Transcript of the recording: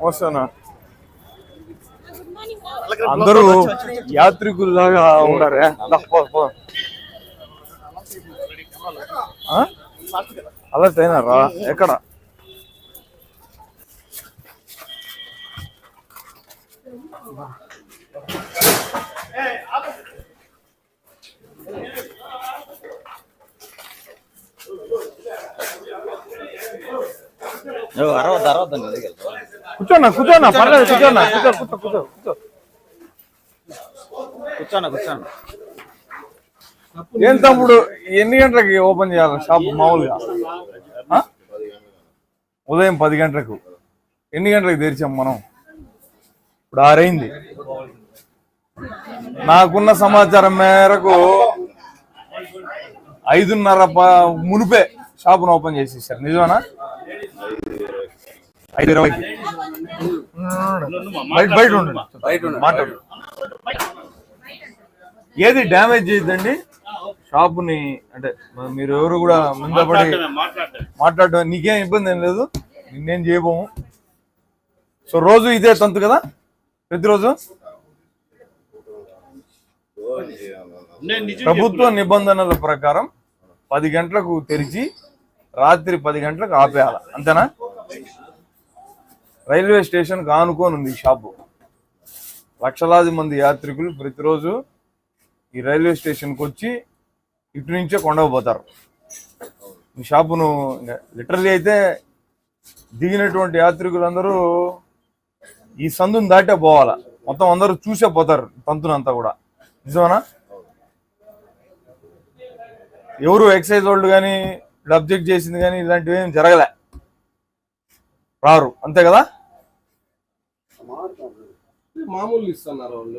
వస్తానా అందరూ యాత్రికుల్లాగా ఉన్నారే. అలర్ట్ అయినారా? ఎక్కడ? కూర్చోన్నా కూర్చోన్నా పర్లేదు కూర్చోన్నా కూర్చోన్నా. ఏం తమ్ముడు ఎన్ని గంటలకి ఓపెన్ చేయాలి షాప్ మామూలుగా? ఉదయం 10 గంటలకు. ఎన్ని గంటలకు తెరిచాం మనం? ఇప్పుడు 6 అయింది. నాకున్న సమాచారం మేరకు 5:30 మునిపే షాపును ఓపెన్ చేసేసారు. నిజమేనా? 5:20కి బయట ఉండండి మాట్లాడు. ఏది డ్యామేజ్ చేయొద్దండి షాపుని. అంటే మీరు ఎవరు కూడా ముందు పడి మాట్లాడడం నీకేం ఇబ్బంది ఏం లేదు, నిన్నేం చేయబోము. సో రోజు ఇదే తంతు కదా? ప్రతిరోజు ప్రభుత్వ నిబంధనల ప్రకారం 10 గంటలకు తెరిచి రాత్రి 10 గంటలకు ఆపేయాల, అంతేనా? రైల్వే స్టేషన్కి ఆనుకొని ఉంది ఈ షాపు. లక్షలాది మంది యాత్రికులు ప్రతిరోజు ఈ రైల్వే స్టేషన్కి వచ్చి ఇటు నుంచే కొండపోతారు. ఈ షాపును లిటరలీ అయితే దిగినటువంటి యాత్రికులందరూ ఈ సందుని దాటే పోవాలా. మొత్తం అందరూ చూసే పోతారు తంతునంతా కూడా. నిజమేనా? ఎవరు ఎక్సైజ్ వాళ్ళు కానీ అబ్జెక్ట్ చేసింది కానీ ఇలాంటివి ఏం జరగలే, రారు, అంతే కదా? మామూలు ఇస్తున్నారు వాళ్ళు.